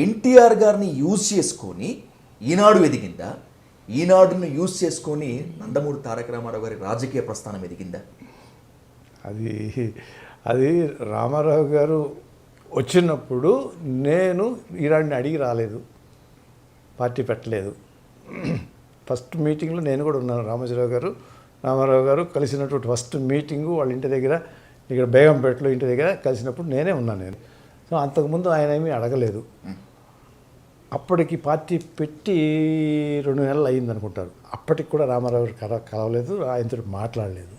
ఎన్టీఆర్ గారిని యూజ్ చేసుకొని ఈనాడు ఎదిగిందా? ఈనాడును యూజ్ చేసుకొని నందమూరి తారక రామారావు గారి రాజకీయ ప్రస్థానం ఎదిగిందా? అది అది రామారావు గారు వచ్చినప్పుడు నేను ఈనాడిని అడిగి రాలేదు, పార్టీ పెట్టలేదు. ఫస్ట్ మీటింగ్లో నేను కూడా ఉన్నాను. రామారావు గారు కలిసినటువంటి ఫస్ట్ మీటింగు వాళ్ళ ఇంటి దగ్గర, ఇక్కడ బేగంపేటలో ఇంటి దగ్గర కలిసినప్పుడు నేనే ఉన్నాను నేను. సో అంతకుముందు ఆయన ఏమీ అడగలేదు. అప్పటికి పార్టీ పెట్టి 2 నెలలు అయ్యింది అనుకుంటారు. అప్పటికి కూడా రామారావు కలవలేదు, ఆయనతో మాట్లాడలేదు.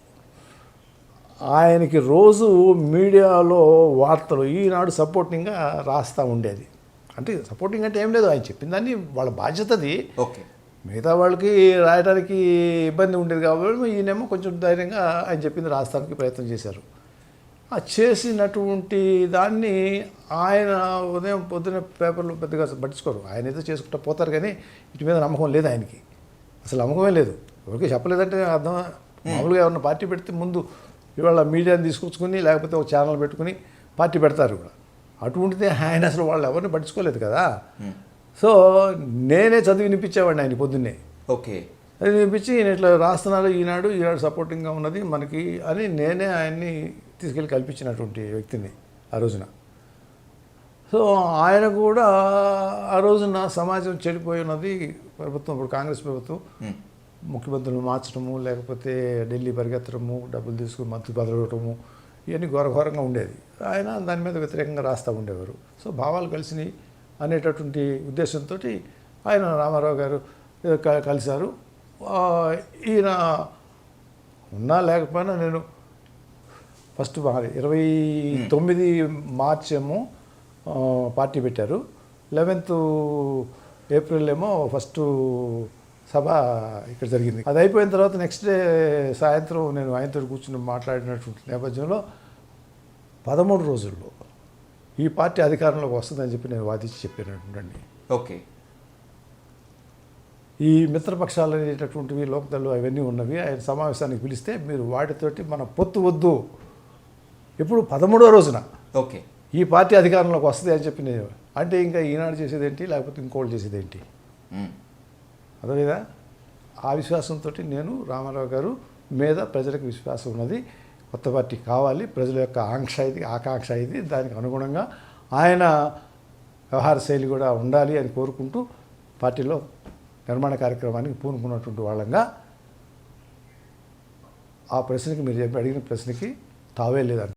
ఆయనకి రోజు మీడియాలో వార్తలు ఈనాడు సపోర్టింగ్గా రాస్తూ ఉండేది. అంటే సపోర్టింగ్ అంటే ఏం లేదు, ఆయన చెప్పిన దాన్ని వాళ్ళ బాధ్యతది. ఓకే, మిగతా వాళ్ళకి రాయడానికి ఇబ్బంది ఉండేది కాబట్టి ఈయనేమో కొంచెం ధైర్యంగా ఆయన చెప్పింది రాస్తానికి ప్రయత్నం చేశారు. ఆ చేసినటువంటి దాన్ని ఆయన ఉదయం పొద్దున పేపర్లో పెద్దగా పట్టించుకోరు. ఆయన ఏదో చేసుకుంటూ పోతారు, కానీ ఇటు మీద నమ్మకం లేదు ఆయనకి. అసలు నమ్మకమే లేదు. ఎవరికి చెప్పలేదంటే అర్థం. మామూలుగా ఎవరన్నా పార్టీ పెడితే ముందు ఇవాళ మీడియాని తీసుకొచ్చుకుని లేకపోతే ఒక ఛానల్ పెట్టుకుని పార్టీ పెడతారు కూడా. అటువంటిదే ఆయన అసలు వాళ్ళు ఎవరిని పట్టించుకోలేదు కదా. సో నేనే చదివి వినిపించేవాడిని ఆయన పొద్దున్నే. ఓకే, అది వినిపించి ఈయన ఇట్లా రాస్తున్నారు, ఈనాడు సపోర్టింగ్గా ఉన్నది మనకి అని నేనే ఆయన్ని తీసుకెళ్ళి కల్పించినటువంటి వ్యక్తిని ఆ రోజున. సో ఆయన కూడా ఆ రోజున సమాజం చెడిపోయి ఉన్నది. ప్రభుత్వం, ఇప్పుడు కాంగ్రెస్ ప్రభుత్వం ముఖ్యమంత్రులు మార్చడము, లేకపోతే ఢిల్లీ పరిగెత్తడము, డబ్బులు తీసుకుని మంత్రి పదవి ఇవ్వటము, ఇవన్నీ ఘోరఘోరంగా ఉండేది. ఆయన దాని మీద వ్యతిరేకంగా రాస్తూ ఉండేవారు. సో భావాలు కలిసినాయి అనేటటువంటి ఉద్దేశంతో ఆయన రామారావు గారు కలిశారు. ఈయన ఉన్నా లేకపోయినా నేను ఫస్ట్ 29 మార్చ్ ఏమో పార్టీ పెట్టారు. 11th ఏప్రిల్ ఏమో ఫస్ట్ సభ ఇక్కడ జరిగింది. అది అయిపోయిన తర్వాత నెక్స్ట్ డే సాయంత్రం నేను ఆయనతో కూర్చుని మాట్లాడినటువంటి నేపథ్యంలో 13 రోజుల్లో ఈ పార్టీ అధికారంలోకి వస్తుందని చెప్పి నేను వాదించి చెప్పానండి. ఓకే, ఈ మిత్రపక్షాలు అనేటటువంటివి లోక్దళ్ళు అవన్నీ ఉన్నవి, ఆయన సమావేశానికి పిలిస్తే మీరు వాటితోటి మన పొత్తు వద్దు. ఇప్పుడు 13వ రోజున ఓకే, ఈ పార్టీ అధికారంలోకి వస్తుంది అని చెప్పి నేను అంటే ఇంకా ఈనాడు చేసేదేంటి, లేకపోతే ఇంకోళ్ళు చేసేదేంటి, అదేవిధంగా ఆ విశ్వాసంతో నేను రామారావు గారు మీద ప్రజలకు విశ్వాసం ఉన్నది, కొత్త పార్టీ కావాలి, ప్రజల యొక్క ఆకాంక్ష ఇది, దానికి అనుగుణంగా ఆయన వ్యవహార శైలి కూడా ఉండాలి అని కోరుకుంటూ పార్టీలో నిర్మాణ కార్యక్రమానికి పూనుకున్నటువంటి వాళ్ళంగా ఆ ప్రశ్నకి మీరు చెప్పి అడిగిన ప్రశ్నకి తావే లేదంట.